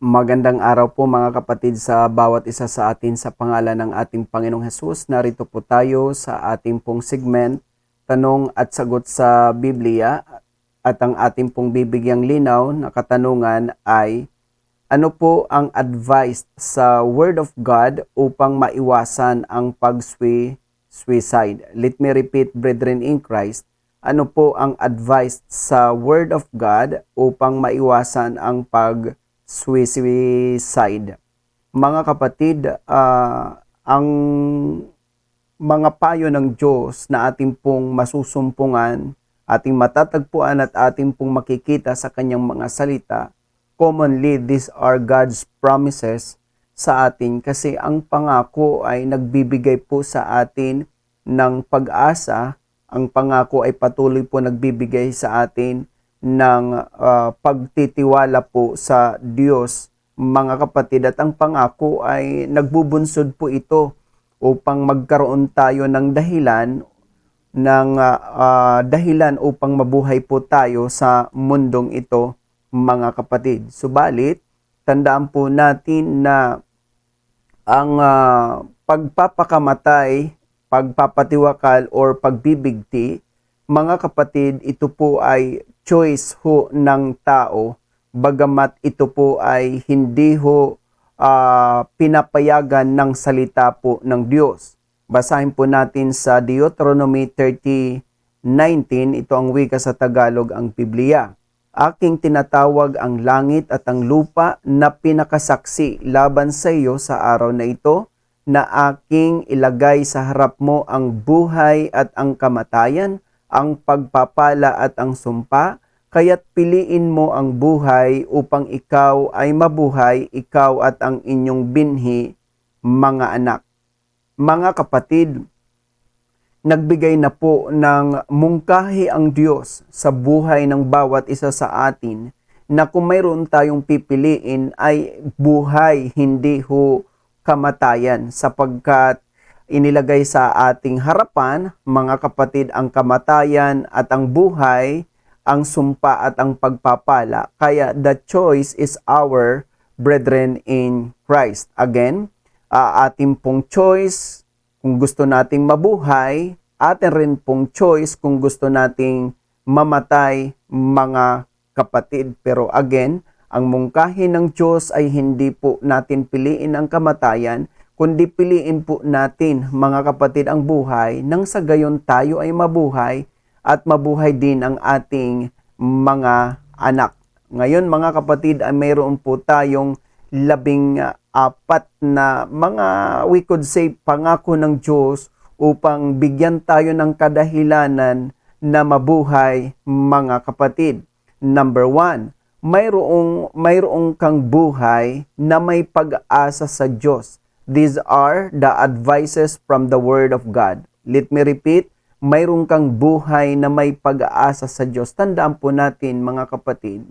Magandang araw po mga kapatid sa bawat isa sa atin sa pangalan ng ating Panginoong Hesus. Narito po tayo sa ating pong segment, Tanong at Sagot sa Biblia. At ang ating pong bibigyang linaw na katanungan ay, ano po ang advice sa Word of God upang maiwasan ang pag-suicide? Let me repeat, brethren in Christ. Ano po ang advice sa Word of God upang maiwasan ang pag-suicide? Mga kapatid, ang mga payo ng Diyos na ating pong masusumpungan, ating matatagpuan at ating pong makikita sa kanyang mga salita, commonly these are God's promises sa atin kasi ang pangako ay nagbibigay po sa atin ng pag-asa. Ang pangako ay patuloy po nagbibigay sa atin ng pagtitiwala po sa Diyos, mga kapatid. At ang pangako ay nagbubunsod po ito upang magkaroon tayo ng dahilan upang mabuhay po tayo sa mundong ito, mga kapatid. Subalit, tandaan po natin na ang pagpapakamatay, pagpapatiwakal or pagbibigti, mga kapatid, ito po ay choice ho ng tao, bagamat ito po ay hindi ho pinapayagan ng salita po ng Diyos. Basahin po natin sa Deuteronomy 30:19, ito ang wika sa Tagalog, ang Biblia. Aking tinatawag ang langit at ang lupa na pinakasaksi laban sa iyo sa araw na ito, na aking ilagay sa harap mo ang buhay at ang kamatayan, ang pagpapala at ang sumpa, kaya't piliin mo ang buhay upang ikaw ay mabuhay, ikaw at ang inyong binhi, mga anak. Mga kapatid, nagbigay na po ng mungkahi ang Diyos sa buhay ng bawat isa sa atin na kung mayroon tayong pipiliin ay buhay, hindi ho kamatayan, sapagkat inilagay sa ating harapan, mga kapatid, ang kamatayan at ang buhay, ang sumpa at ang pagpapala. Kaya the choice is our, brethren in Christ. Again, ating pong choice kung gusto nating mabuhay, atin rin pong choice kung gusto nating mamatay, mga kapatid. Pero again, ang mungkahi ng Diyos ay hindi po natin piliin ang kamatayan, kundi piliin po natin, mga kapatid, ang buhay, nang sa gayon tayo ay mabuhay at mabuhay din ang ating mga anak. Ngayon, mga kapatid, ay mayroon po tayong 14 na mga, we could say, pangako ng Diyos upang bigyan tayo ng kadahilanan na mabuhay, mga kapatid. Number 1, mayroong kang buhay na may pag-asa sa Diyos. These are the advices from the Word of God. Let me repeat, mayroong kang buhay na may pag-asa sa Diyos. Tandaan po natin, mga kapatid,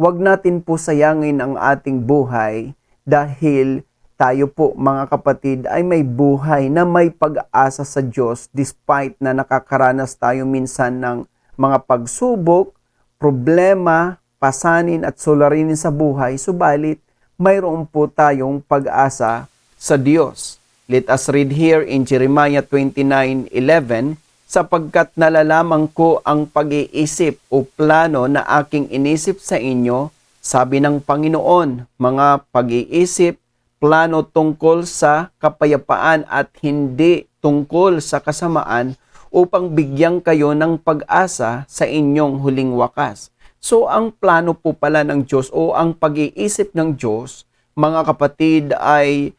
huwag natin po sayangin ang ating buhay dahil tayo po, mga kapatid, ay may buhay na may pag-asa sa Diyos despite na nakakaranas tayo minsan ng mga pagsubok, problema, pasanin at suliranin sa buhay, subalit mayroon po tayong pag-asa sa Diyos. Let us read here in Jeremiah 29:11, sapagkat nalalaman ko ang pag-iisip o plano na aking inisip sa inyo, sabi ng Panginoon, mga pag-iisip, plano tungkol sa kapayapaan at hindi tungkol sa kasamaan, upang bigyan kayo ng pag-asa sa inyong huling wakas. So, ang plano po pala ng Diyos o ang pag-iisip ng Diyos, mga kapatid, ay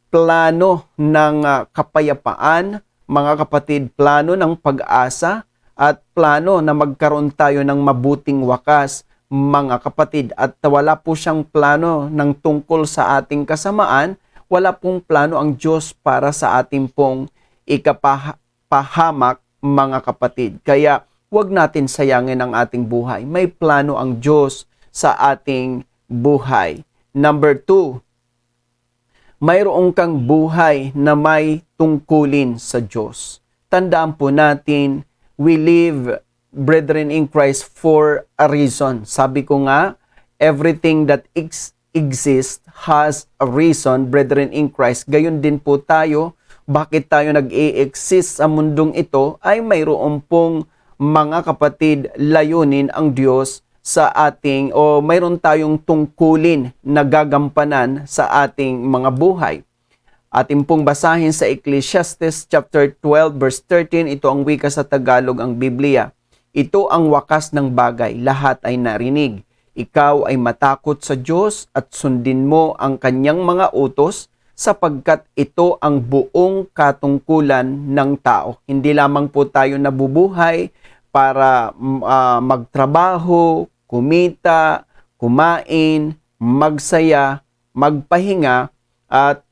plano ng kapayapaan, mga kapatid, plano ng pag-asa, at plano na magkaroon tayo ng mabuting wakas, mga kapatid. At wala po siyang plano ng tungkol sa ating kasamaan, wala pong plano ang Diyos para sa ating pong ikapahamak, mga kapatid. Kaya, huwag natin sayangin ang ating buhay. May plano ang Diyos sa ating buhay. Number 2, mayroong kang buhay na may tungkulin sa Diyos. Tandaan po natin, we live, brethren in Christ, for a reason. Sabi ko nga, everything that exists has a reason, brethren in Christ. Gayon din po tayo, bakit tayo nag-i-exist sa mundong ito ay mayroon pong mga kapatid layunin ang Diyos sa ating o mayroon tayong tungkulin na gagampanan sa ating mga buhay. Atin pong basahin sa Ecclesiastes chapter 12 verse 13, ito ang wika sa Tagalog ang Biblia. Ito ang wakas ng bagay, lahat ay narinig. Ikaw ay matakot sa Diyos at sundin mo ang kanyang mga utos sapagkat ito ang buong katungkulan ng tao. Hindi lamang po tayo nabubuhay para magtrabaho, kumita, kumain, magsaya, magpahinga, at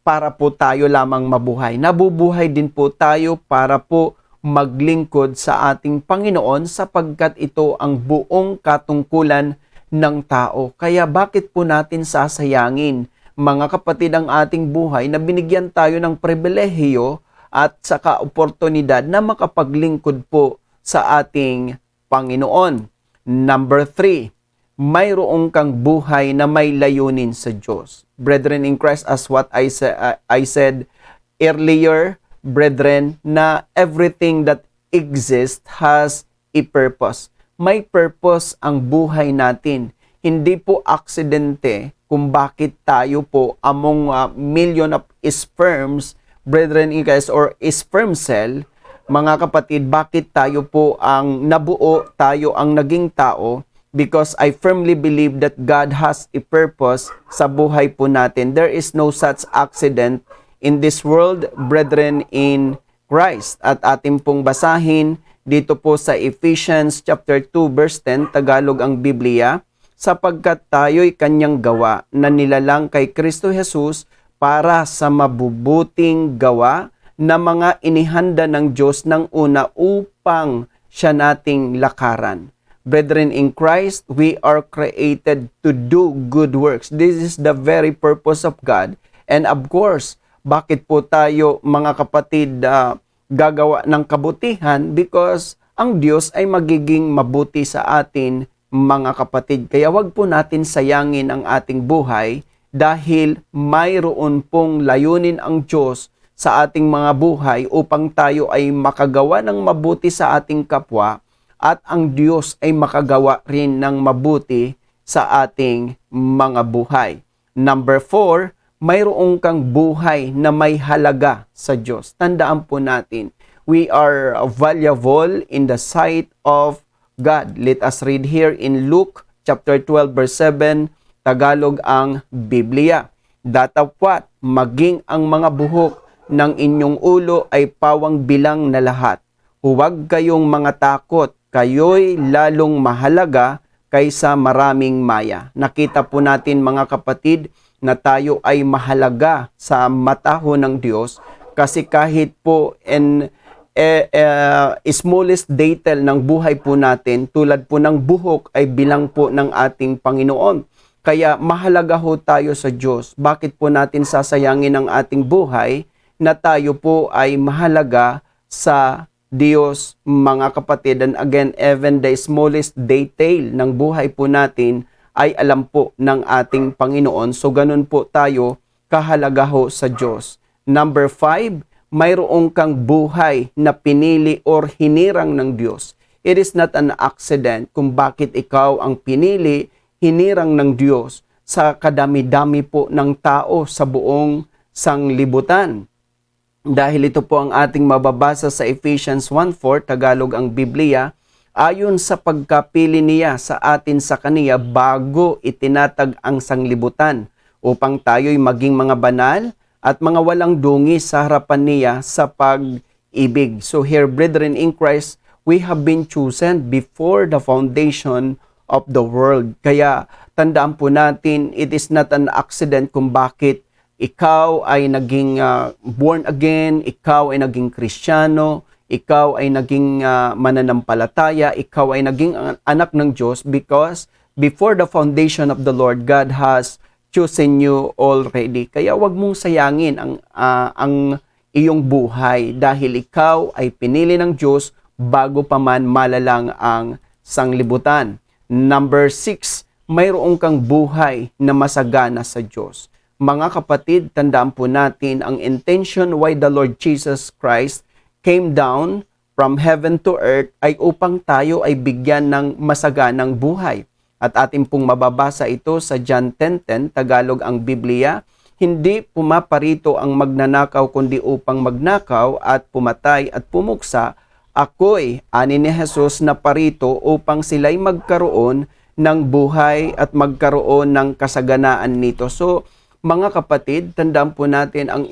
para po tayo lamang mabuhay. Nabubuhay din po tayo para po maglingkod sa ating Panginoon sapagkat ito ang buong katungkulan ng tao. Kaya bakit po natin sasayangin, mga kapatid, ang ating buhay na binigyan tayo ng pribilehiyo at saka oportunidad na makapaglingkod po sa ating Panginoon. Number 3, mayroong kang buhay na may layunin sa Diyos. Brethren in Christ, as what I said earlier, brethren, na everything that exists has a purpose. May purpose ang buhay natin. Hindi po aksidente kung bakit tayo po among million of sperms, brethren in Christ, or sperm cell, mga kapatid, bakit tayo po ang nabuo, tayo ang naging tao? Because I firmly believe that God has a purpose sa buhay po natin. There is no such accident in this world, brethren in Christ. At ating pong basahin dito po sa Ephesians chapter 2 verse 10, Tagalog ang Biblia, sapagkat tayo'y kanyang gawa na nilalang kay Kristo Jesus para sa mabubuting gawa na mga inihanda ng Diyos ng una upang siya nating lakaran. Brethren in Christ, we are created to do good works. This is the very purpose of God. And of course, bakit po tayo, mga kapatid, gagawa ng kabutihan? Because ang Diyos ay magiging mabuti sa atin, mga kapatid. Kaya wag po natin sayangin ang ating buhay dahil mayroon pong layunin ang Diyos sa ating mga buhay upang tayo ay makagawa ng mabuti sa ating kapwa at ang Diyos ay makagawa rin ng mabuti sa ating mga buhay. Number 4, mayroong kang buhay na may halaga sa Diyos. Tandaan po natin, we are valuable in the sight of God. Let us read here in Luke chapter 12 verse 7, Tagalog ang Biblia. Datapwat maging ang mga buhok ng inyong ulo ay pawang bilang na lahat. Huwag kayong mga takot, kayo'y lalong mahalaga kaysa maraming maya. Nakita po natin, mga kapatid, na tayo ay mahalaga sa mata ho ng Diyos kasi kahit po smallest detail ng buhay po natin, tulad po ng buhok, ay bilang po ng ating Panginoon. Kaya mahalaga ho tayo sa Diyos. Bakit po natin sasayangin ang ating buhay na tayo po ay mahalaga sa Diyos, mga kapatid? And again, even the smallest detail ng buhay po natin ay alam po ng ating Panginoon. So ganun po tayo kahalaga ho sa Diyos. Number 5, mayroong kang buhay na pinili or hinirang ng Diyos. It is not an accident kung bakit ikaw ang pinili, hinirang ng Diyos sa kadami-dami po ng tao sa buong sanglibutan. Dahil ito po ang ating mababasa sa Ephesians 1:4, Tagalog ang Biblia, ayon sa pagkapili niya sa atin sa kaniya bago itinatag ang sanglibutan, upang tayo'y maging mga banal at mga walang dungi sa harapan niya sa pag-ibig. So here, brethren in Christ, we have been chosen before the foundation of the world. Kaya tandaan po natin, it is not an accident kung bakit ikaw ay naging born again, ikaw ay naging Kristiyano, ikaw ay naging mananampalataya, ikaw ay naging anak ng Diyos, because before the foundation of the Lord, God has chosen you already. Kaya wag mong sayangin ang iyong buhay dahil ikaw ay pinili ng Diyos bago pa man malalang ang sanglibutan. Number 6, mayroong kang buhay na masagana sa Diyos. Mga kapatid, tandaan po natin ang intention why the Lord Jesus Christ came down from heaven to earth ay upang tayo ay bigyan ng masaganang buhay. At atin pong mababasa ito sa John 10:10, Tagalog ang Biblia. Hindi pumaparito ang magnanakaw kundi upang magnakaw at pumatay at pumuksa. Ako'y, ani ni Jesus, na parito upang sila'y magkaroon ng buhay at magkaroon ng kasaganaan nito. So, mga kapatid, tandaan po natin ang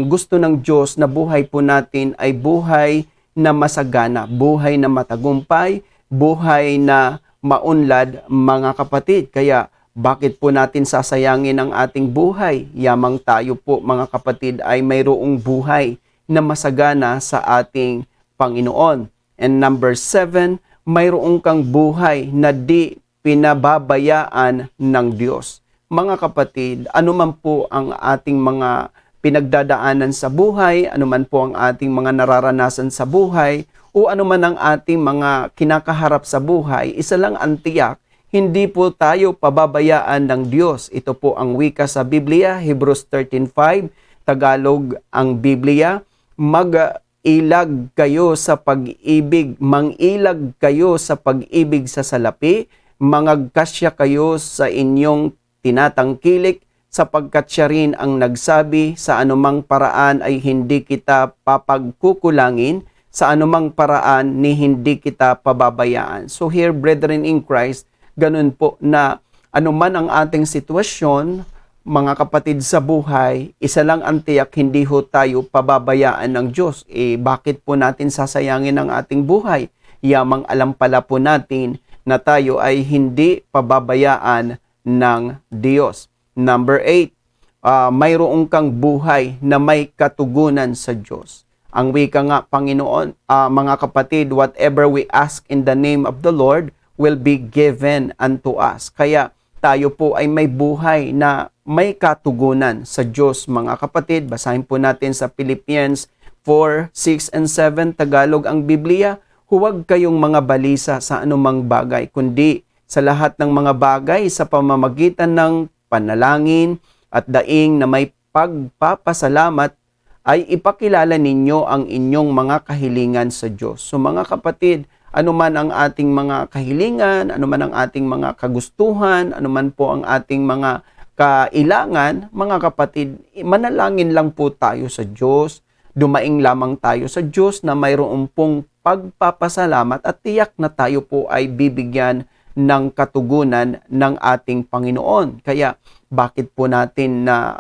gusto ng Diyos na buhay po natin ay buhay na masagana, buhay na matagumpay, buhay na maunlad, mga kapatid. Kaya bakit po natin sasayangin ang ating buhay? Yamang tayo po, mga kapatid, ay mayroong buhay na masagana sa ating Panginoon. And number 7, mayroong kang buhay na di pinababayaan ng Diyos. Mga kapatid, anuman po ang ating mga pinagdadaanan sa buhay, anuman po ang ating mga nararanasan sa buhay, o anuman ang ating mga kinakaharap sa buhay, isa lang ang tiyak, hindi po tayo pababayaan ng Diyos. Ito po ang wika sa Biblia, Hebrews 13:5, Tagalog ang Biblia. Mag-ilag kayo sa pag-ibig, mangilag kayo sa pag-ibig sa salapi, mangagkasya kayo sa inyong tinatangkilik, sapagkat siya rin ang nagsabi, sa anumang paraan ay hindi kita papagkukulangin, sa anumang paraan ni hindi kita pababayaan. So here, brethren in Christ, ganun po na anuman ang ating sitwasyon, mga kapatid sa buhay, isa lang ang tiyak, hindi ho tayo pababayaan ng Diyos. Bakit po natin sasayangin ang ating buhay? Yamang alam pala po natin na tayo ay hindi pababayaan ng Diyos. Number 8, mayroong kang buhay na may katugunan sa Diyos. Ang wika nga, Panginoon, mga kapatid, whatever we ask in the name of the Lord will be given unto us. Kaya tayo po ay may buhay na may katugunan sa Diyos, mga kapatid. Basahin po natin sa Philippians 4:6 and 7, Tagalog ang Biblia. Huwag kayong mga balisa sa anumang bagay, kundi sa lahat ng mga bagay sa pamamagitan ng panalangin at daing na may pagpapasalamat ay ipakilala ninyo ang inyong mga kahilingan sa Diyos. So mga kapatid, anuman ang ating mga kahilingan, anuman ang ating mga kagustuhan, anuman po ang ating mga kailangan, mga kapatid, manalangin lang po tayo sa Diyos, dumaing lamang tayo sa Diyos na mayroon pong pagpapasalamat at tiyak na tayo po ay bibigyan ng katugunan ng ating Panginoon. Kaya bakit po natin na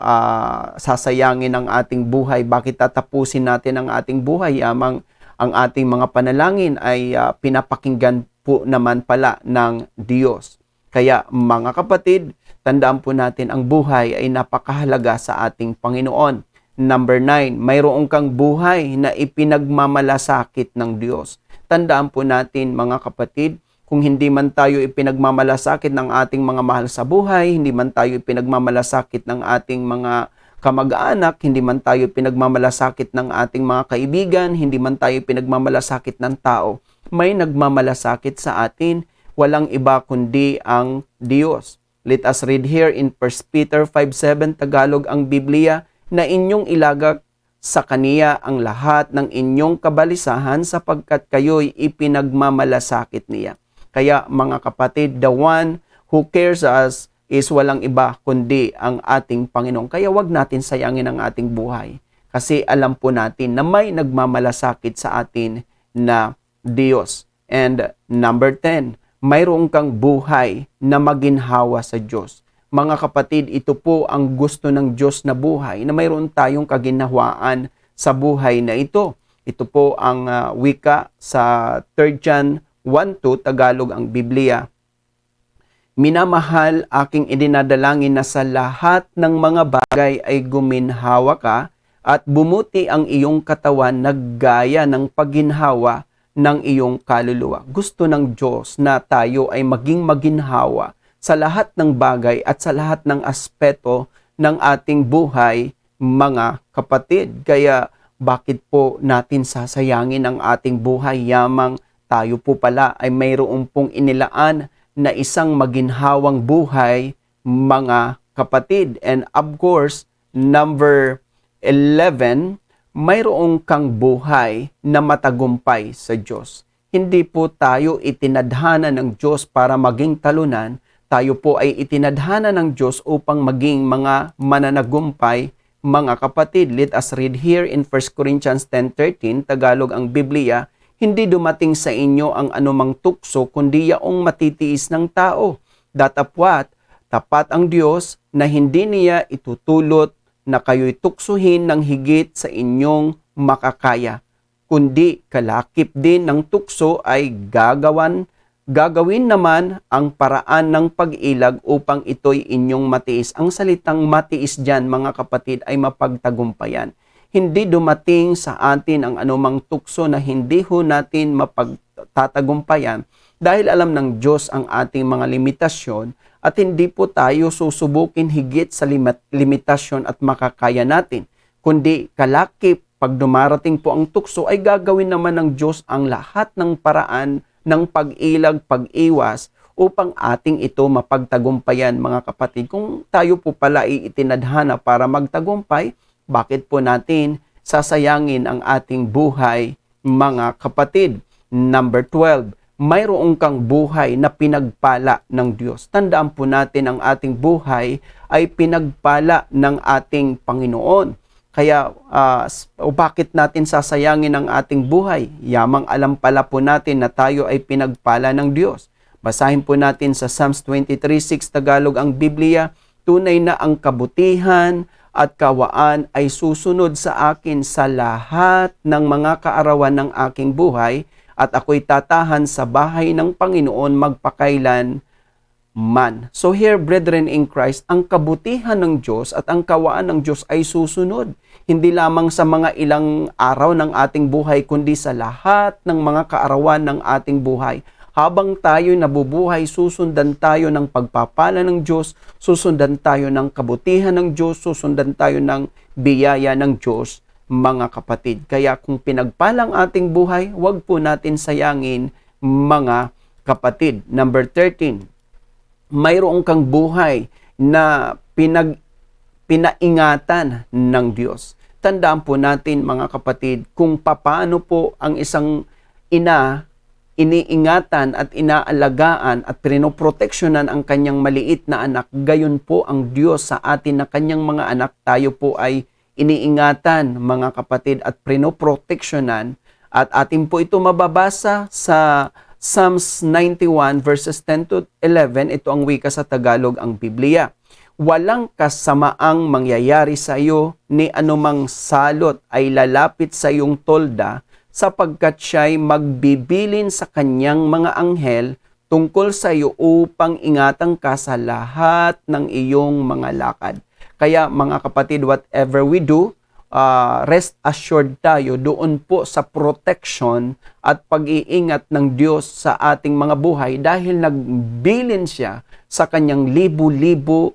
sasayangin ang ating buhay? Bakit tatapusin natin ang ating buhay? Yamang ang ating mga panalangin ay pinapakinggan po naman pala ng Diyos. Kaya mga kapatid, tandaan po natin ang buhay ay napakahalaga sa ating Panginoon. Number 9, mayroong kang buhay na ipinagmamalasakit ng Diyos. Tandaan po natin, mga kapatid, kung hindi man tayo ipinagmamalasakit ng ating mga mahal sa buhay, hindi man tayo ipinagmamalasakit ng ating mga kamag-anak, hindi man tayo pinagmamalasakit ng ating mga kaibigan, hindi man tayo pinagmamalasakit ng tao, may nagmamalasakit sa atin, walang iba kundi ang Diyos. Let us read here in 1 Peter 5:7, Tagalog ang Biblia, na inyong ilagak sa Kaniya ang lahat ng inyong kabalisahan sapagkat kayo'y ipinagmamalasakit niya. Kaya mga kapatid, the one who cares us is walang iba kundi ang ating Panginoon. Kaya wag natin sayangin ang ating buhay. Kasi alam po natin na may nagmamalasakit sa atin na Diyos. And number 10, mayroon kang buhay na maginhawa sa Diyos. Mga kapatid, ito po ang gusto ng Diyos na buhay, na mayroon tayong kaginhawaan sa buhay na ito. Ito po ang wika sa 3 John 1:2, Tagalog ang Biblia. Minamahal, aking idinadalangin na sa lahat ng mga bagay ay guminhawa ka at bumuti ang iyong katawan na gaya ng pagginhawa ng iyong kaluluwa. Gusto ng Diyos na tayo ay maging maginhawa sa lahat ng bagay at sa lahat ng aspeto ng ating buhay, mga kapatid. Kaya bakit po natin sasayangin ang ating buhay? Yamang tayo po pala ay mayroong pong inilaan na isang maginhawang buhay, mga kapatid. And of course, number 11, mayroong kang buhay na matagumpay sa Diyos. Hindi po tayo itinadhana ng Diyos para maging talunan. Tayo po ay itinadhana ng Diyos upang maging mga mananagumpay, mga kapatid. Let us read here in 1 Corinthians 10:13, Tagalog ang Biblia. Hindi dumating sa inyo ang anumang tukso, kundi yaong matitiis ng tao. Datapwat, tapat ang Diyos na hindi niya itutulot na kayo'y tuksuhin ng higit sa inyong makakaya, kundi kalakip din ng tukso ay gagawin naman ang paraan ng pag-ilag upang ito'y inyong matiis. Ang salitang matiis dyan, mga kapatid, ay mapagtagumpayan. Hindi dumating sa atin ang anumang tukso na hindi ho natin mapagtatagumpayan dahil alam ng Diyos ang ating mga limitasyon at hindi po tayo susubukin higit sa limitasyon at makakaya natin, kundi kalakip pag dumarating po ang tukso ay gagawin naman ng Diyos ang lahat ng paraan ng pag-ilag, pag-iwas upang ating ito mapagtagumpayan, mga kapatid. Kung tayo po pala ay itinadhana para magtagumpay, bakit po natin sasayangin ang ating buhay, mga kapatid? Number 12, mayroong kang buhay na pinagpala ng Diyos. Tandaan po natin ang ating buhay ay pinagpala ng ating Panginoon. Kaya bakit natin sasayangin ang ating buhay? Yamang alam pala po natin na tayo ay pinagpala ng Diyos. Basahin po natin sa Psalms 23:6 Tagalog ang Biblia, tunay na ang kabutihan at kawaan ay susunod sa akin sa lahat ng mga kaarawan ng aking buhay at ako'y tatahan sa bahay ng Panginoon magpakailan man. So here, brethren in Christ, ang kabutihan ng Diyos at ang kawaan ng Diyos ay susunod. Hindi lamang sa mga ilang araw ng ating buhay, kundi sa lahat ng mga kaarawan ng ating buhay. Habang tayo nabubuhay, susundan tayo ng pagpapala ng Diyos, susundan tayo ng kabutihan ng Diyos, susundan tayo ng biyaya ng Diyos, mga kapatid. Kaya kung pinagpalang ating buhay, huwag po natin sayangin, mga kapatid. Number 13, mayroong kang buhay na pinaingatan ng Diyos. Tandaan po natin, mga kapatid, kung paano po ang isang ina iniingatan at inaalagaan at pinoproteksyonan ang kanyang maliit na anak, gayon po ang Diyos sa atin na kanyang mga anak. Tayo po ay iniingatan, mga kapatid, at pinoproteksyonan. At atin po ito mababasa sa Psalms 91 verses 10 to 11. Ito ang wika sa Tagalog ang Biblia. Walang kasamaang mangyayari sa iyo, ni anumang salot ay lalapit sa iyong tolda, sapagkat siya'y magbibilin sa kanyang mga anghel tungkol sa iyo upang ingatan ka sa lahat ng iyong mga lakad. Kaya, mga kapatid, whatever we do, rest assured tayo doon po sa protection at pag-iingat ng Diyos sa ating mga buhay dahil nagbilin siya sa kanyang libu-libu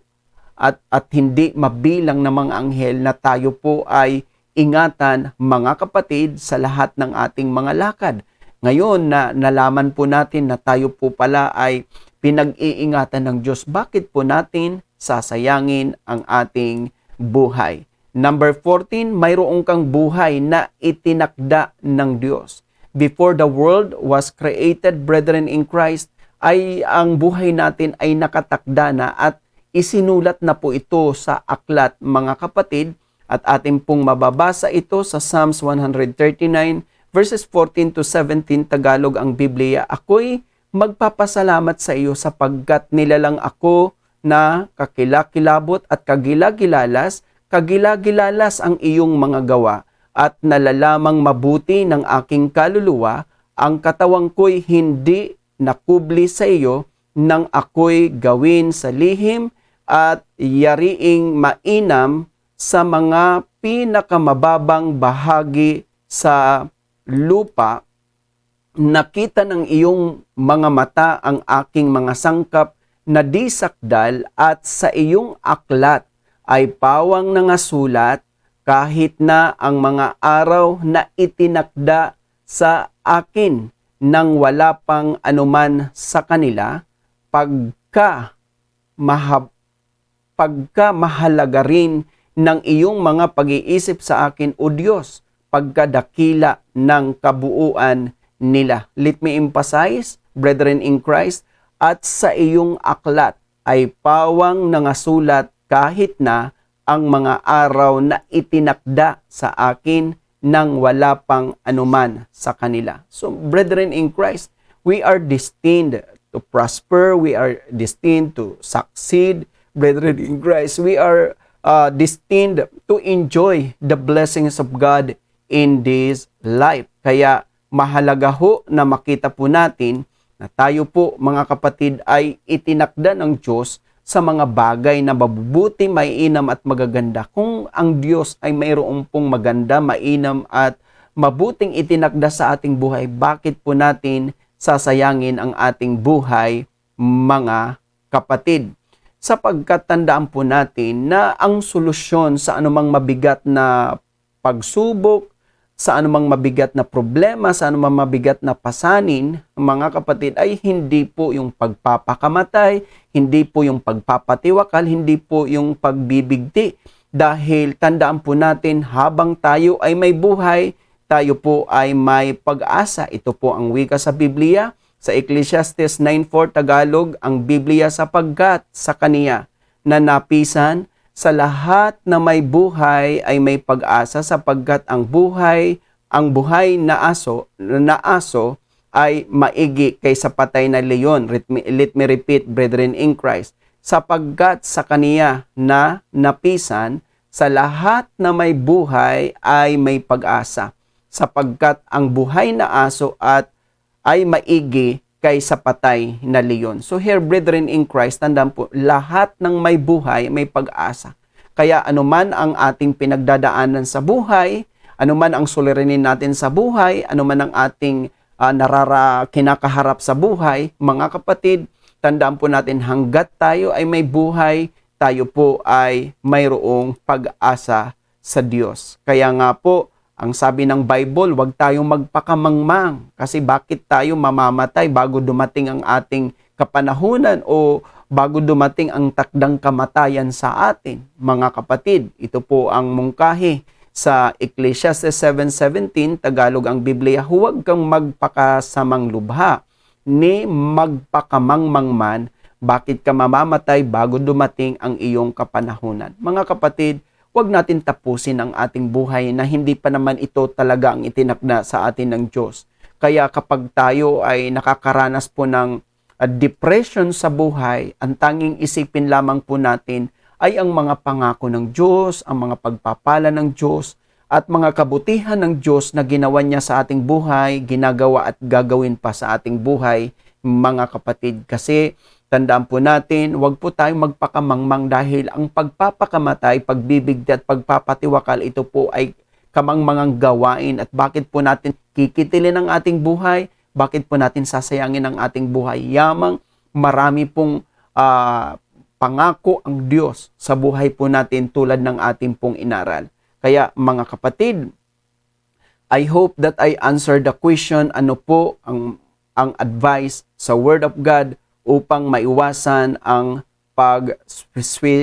at hindi mabilang na mga anghel na tayo po ay ingatan, mga kapatid, sa lahat ng ating mga lakad. Ngayon na nalaman po natin na tayo po pala ay pinag-iingatan ng Diyos, bakit po natin sasayangin ang ating buhay? Number 14, mayroong kang buhay na itinakda ng Diyos. Before the world was created, brethren in Christ, ay ang buhay natin ay nakatakda na at isinulat na po ito sa aklat, mga kapatid. At atin pong mababasa ito sa Psalms 139 verses 14 to 17 Tagalog ang Biblia. Ako'y magpapasalamat sa iyo sapagkat nilalang ako na kakilakilabot at kagilagilalas ang iyong mga gawa at nalalamang mabuti ng aking kaluluwa. Ang katawang ko'y hindi nakubli sa iyo nang ako'y gawin sa lihim at yariing mainam sa mga pinakamababang bahagi sa lupa. Nakita ng iyong mga mata ang aking mga sangkap na di sakdal at sa iyong aklat ay pawang nangasulat kahit na ang mga araw na itinakda sa akin nang wala pang anuman sa kanila. pagka mahalaga rin ng iyong mga pag-iisip sa akin, O Diyos, pagkadakila ng kabuuan nila. Let me emphasize, brethren in Christ, at sa iyong aklat ay pawang nangasulat kahit na ang mga araw na itinakda sa akin nang wala pang anuman sa kanila. So, brethren in Christ, we are destined to prosper, we are destined to succeed. Brethren in Christ, we are destined to enjoy the blessings of God in this life. Kaya mahalaga ho na makita po natin na tayo po mga kapatid ay itinakda ng Diyos sa mga bagay na mabubuti, mainam at magaganda. Kung ang Diyos ay mayroong pong maganda, mainam at mabuting itinakda sa ating buhay, bakit po natin sasayangin ang ating buhay, mga kapatid? Sapagkat tandaan po natin na ang solusyon sa anumang mabigat na pagsubok, sa anumang mabigat na problema, sa anumang mabigat na pasanin, mga kapatid, ay hindi po yung pagpapakamatay, hindi po yung pagpapatiwakal, hindi po yung pagbibigti. Dahil tandaan po natin, habang tayo ay may buhay, tayo po ay may pag-asa. Ito po ang wika sa Biblia. Sa Ecclesiastes 9:4 Tagalog, ang Biblia, sapagkat sa kaniya na napisan, sa lahat na may buhay ay may pag-asa, sapagkat ang buhay na aso ay maigi kaysa patay na leon. Let me repeat, brethren in Christ. Sapagkat sa kaniya na napisan, sa lahat na may buhay ay may pag-asa, sapagkat ang buhay na aso ay maigi kaysa patay na leon. So here, brethren in Christ, tandaan po, lahat ng may buhay may pag-asa. Kaya anuman ang ating pinagdadaanan sa buhay, anuman ang suliranin natin sa buhay, anuman ang ating kinakaharap sa buhay, mga kapatid, tandaan po natin, hanggat tayo ay may buhay, tayo po ay mayroong pag-asa sa Diyos. Kaya nga po, ang sabi ng Bible, huwag tayong magpakamangmang kasi bakit tayo mamamatay bago dumating ang ating kapanahunan o bago dumating ang takdang kamatayan sa atin. Mga kapatid, ito po ang mungkahi sa Ecclesiastes 7:17, Tagalog ang Biblia, huwag kang magpakasamang lubha ni magpakamangmang man, bakit ka mamamatay bago dumating ang iyong kapanahunan. Mga kapatid, huwag natin tapusin ang ating buhay na hindi pa naman ito talaga ang itinakda sa atin ng Diyos. Kaya kapag tayo ay nakakaranas po ng depression sa buhay, ang tanging isipin lamang po natin ay ang mga pangako ng Diyos, ang mga pagpapala ng Diyos, at mga kabutihan ng Diyos na ginawa niya sa ating buhay, ginagawa at gagawin pa sa ating buhay, mga kapatid. Kasi tandaan po natin, huwag po tayong magpakamangmang dahil ang pagpapakamatay, pagbibigti at pagpapatiwakal, ito po ay kamangmangang gawain. At bakit po natin kikitilin ang ating buhay? Bakit po natin sasayangin ang ating buhay? Yamang marami pong pangako ang Diyos sa buhay po natin tulad ng ating pong inaral. Kaya mga kapatid, I hope that I answered the question, ano po ang advice sa Word of God upang maiwasan ang pag-suicide,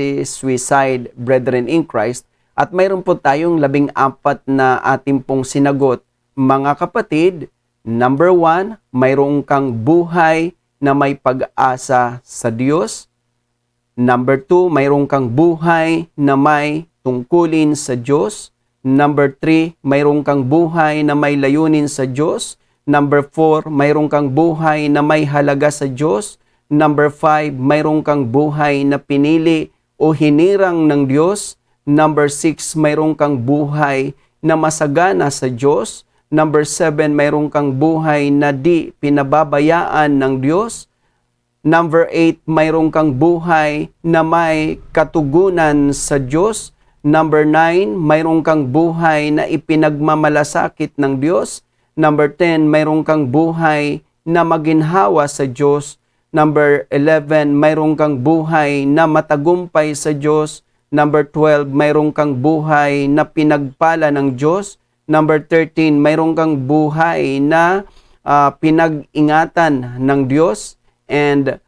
brethren in Christ. At mayroon po tayong 14 na ating pong sinagot, mga kapatid. Number 1, mayroon kang buhay na may pag-asa sa Diyos. Number 2, mayroon kang buhay na may tungkulin sa Diyos. Number 3, mayroon kang buhay na may layunin sa Diyos. Number 4, mayroon kang buhay na may halaga sa Diyos. Number 5, mayroon kang buhay na pinili o hinirang ng Diyos. Number 6, mayroon kang buhay na masagana sa Diyos. Number 7, mayroon kang buhay na di pinababayaan ng Diyos. Number 8, mayroon kang buhay na may katugunan sa Diyos. Number 9, mayroon kang buhay na ipinagmamalasakit ng Diyos. Number 10, mayroon kang buhay na maginhawa sa Diyos. Number 11, mayroon kang buhay na matagumpay sa Diyos. Number 12, mayroon kang buhay na pinagpala ng Diyos. Number 13, mayroon kang buhay na pinag-ingatan ng Diyos. And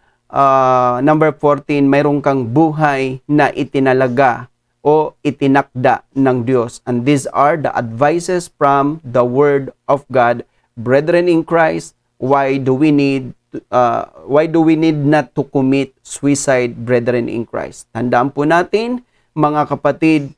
number 14, mayroon kang buhay na itinalaga o itinakda ng Diyos. And these are the advices from the Word of God. Brethren in Christ, why do we need not to commit suicide, brethren in Christ? Tandaan po natin, mga kapatid,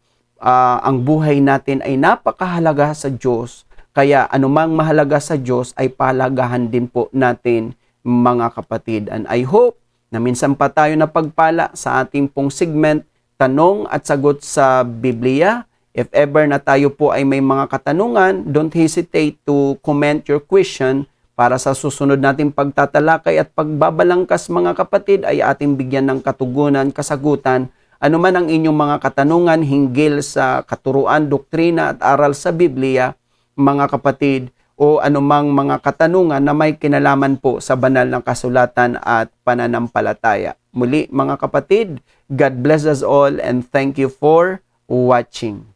ang buhay natin ay napakahalaga sa Diyos. Kaya anumang mahalaga sa Diyos ay pahalagahan din po natin, mga kapatid. And I hope na minsan pa tayo napagpala sa ating pong segment, Tanong at Sagot sa Biblia. If ever na tayo po ay may mga katanungan, don't hesitate to comment your question para sa susunod nating pagtatalakay at pagbabalangkas, mga kapatid, ay ating bigyan ng katugunan, kasagutan, anuman ang inyong mga katanungan hinggil sa katuruan, doktrina at aral sa Biblia, mga kapatid, o anumang mga katanungan na may kinalaman po sa banal na kasulatan at pananampalataya. Muli, mga kapatid, God bless us all and thank you for watching.